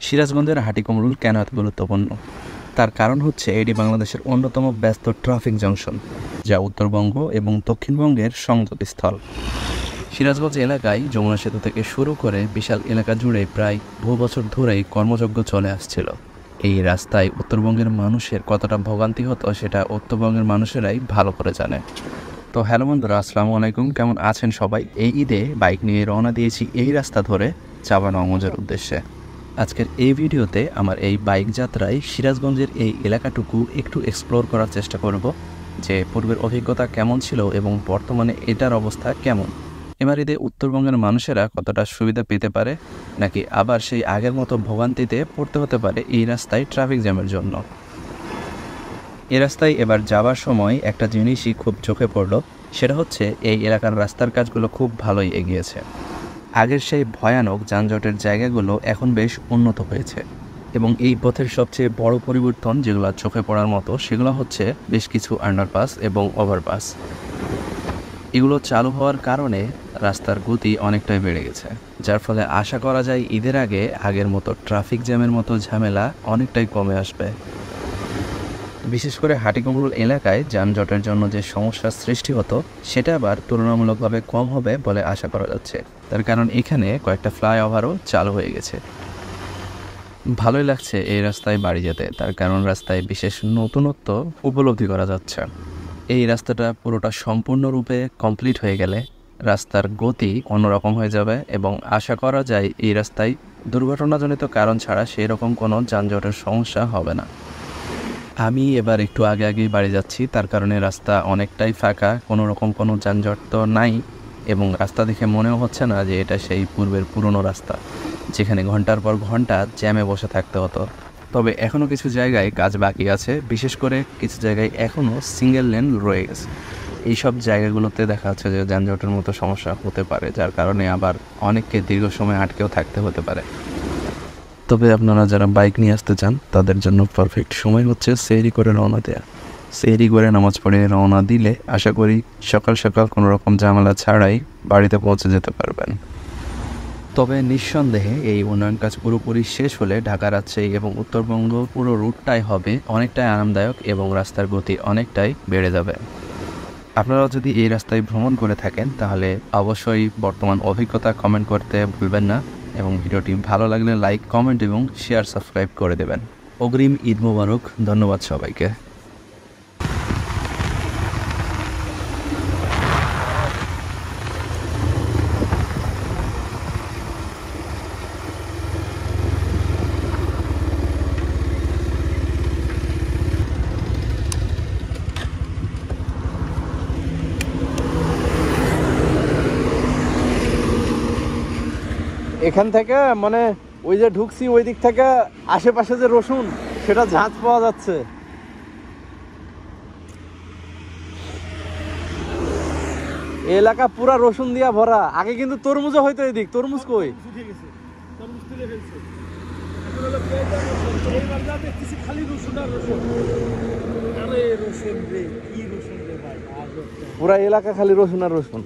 সিরাজগঞ্জের হাটিকুমরুল কেন এত গুরুত্বপূর্ণ? তার কারণ হচ্ছে এটি বাংলাদেশের অন্যতম ব্যস্ত ট্রাফিক জংশন, যা উত্তরবঙ্গ এবং দক্ষিণবঙ্গের সংযোগস্থল। সিরাজগঞ্জ এলাকায় যমুনা সেতু থেকে শুরু করে বিশাল এলাকা জুড়ে প্রায় বহু বছর ধরেই কর্মযজ্ঞ চলে আসছিল। এই রাস্তায় উত্তরবঙ্গের মানুষের কতটা ভোগান্তি হতো সেটা উত্তরবঙ্গের মানুষেরাই ভালো করে জানে। তো হ্যালো বন্ধুরা, আসসালামু আলাইকুম, কেমন আছেন সবাই? এই ঈদে বাইক নিয়ে রওনা দিয়েছি এই রাস্তা ধরে চাঁপাইনবাবগঞ্জের উদ্দেশ্যে। আজকের এই ভিডিওতে আমার এই বাইক যাত্রায় সিরাজগঞ্জের এই এলাকাটুকু একটু এক্সপ্লোর করার চেষ্টা করব, যে পূর্বের অভিজ্ঞতা কেমন ছিল এবং বর্তমানে এটার অবস্থা কেমন। এবার ঈদে উত্তরবঙ্গের মানুষেরা কতটা সুবিধা পেতে পারে, নাকি আবার সেই আগের মতো ভোগান্তিতে পড়তে হতে পারে এই রাস্তায় ট্রাফিক জ্যামের জন্য। এই রাস্তায় এবার যাওয়ার সময় একটা জিনিসই খুব চোখে পড়ল, সেটা হচ্ছে এই এলাকার রাস্তার কাজগুলো খুব ভালোই এগিয়েছে। আগের সেই ভয়ানক যানজটের জায়গাগুলো এখন বেশ উন্নত হয়েছে, এবং এই পথের সবচেয়ে বড় পরিবর্তন যেগুলো চোখে পড়ার মতো সেগুলো হচ্ছে বেশ কিছু আন্ডারপাস এবং ওভারপাস। এগুলো চালু হওয়ার কারণে রাস্তার গতি অনেকটাই বেড়ে গেছে, যার ফলে আশা করা যায় ঈদের আগে আগের মতো ট্রাফিক জ্যামের মতো ঝামেলা অনেকটাই কমে আসবে। বিশেষ করে হাটিকুমরুল এলাকায় যানজটের জন্য যে সমস্যার সৃষ্টি হতো সেটা আবার তুলনামূলকভাবে কম হবে বলে আশা করা যাচ্ছে। তার কারণ এখানে কয়েকটা ফ্লাইওভারও চালু হয়ে গেছে। ভালোই লাগছে এই রাস্তায় বাড়ি যেতে, তার কারণ রাস্তায় বিশেষ নতুনত্ব উপলব্ধি করা যাচ্ছে। এই রাস্তাটা পুরোটা সম্পূর্ণরূপে কমপ্লিট হয়ে গেলে রাস্তার গতি অন্যরকম হয়ে যাবে, এবং আশা করা যায় এই রাস্তায় দুর্ঘটনাজনিত কারণ ছাড়া সেই রকম কোনো যানজটের সমস্যা হবে না। আমি এবার একটু আগেই বাড়ি যাচ্ছি, তার কারণে রাস্তা অনেকটাই ফাঁকা, কোনো রকম কোনো যানজট তো নাই, এবং রাস্তা দেখে মনেও হচ্ছে না যে এটা সেই পূর্বের পুরনো রাস্তা যেখানে ঘন্টার পর ঘন্টা জ্যামে বসে থাকতে হতো। তবে এখনও কিছু জায়গায় কাজ বাকি আছে, বিশেষ করে কিছু জায়গায় এখনও সিঙ্গেল লেন রয়ে গেছে। এইসব জায়গাগুলোতে দেখা যাচ্ছে যে যানজটের মতো সমস্যা হতে পারে, যার কারণে আবার অনেককে দীর্ঘ সময় আটকেও থাকতে হতে পারে। তবে আপনারা যারা বাইক নিয়ে আসতে চান তাদের জন্য পারফেক্ট সময় হচ্ছে সেহরি করে রওনা দেওয়া। সেহরি করে নামাজ পড়ে রওনা দিলে আশা করি সকাল সকাল কোনো রকম ঝামেলা ছাড়াই বাড়িতে পৌঁছে যেতে পারবেন। তবে নিঃসন্দেহে এই উন্নয়ন কাজ পুরোপুরি শেষ হলে ঢাকা, রাজশাহী এবং উত্তরবঙ্গ পুরো রুটটাই হবে অনেকটাই আরামদায়ক, এবং রাস্তার গতি অনেকটাই বেড়ে যাবে। আপনারা যদি এই রাস্তায় ভ্রমণ করে থাকেন তাহলে অবশ্যই বর্তমান অভিজ্ঞতা কমেন্ট করতে ভুলবেন না, এবং ভিডিওটি ভালো লাগলে লাইক, কমেন্ট এবং শেয়ার, সাবস্ক্রাইব করে দেবেন। অগ্রিম ঈদ মোবারক, ধন্যবাদ সবাইকে। এখান থেকে মানে ওই যে ঢুকছি ওই দিক থেকে আশেপাশে যে রসুন সেটা ঝাঁজ পাওয়া যাচ্ছে। এই এলাকা পুরা রসুন দিয়া ভরা। আগে কিন্তু তরমুজও হয়তো এদিক। তরমুজ কই? পুরা এলাকা খালি রসুন আর রসুন।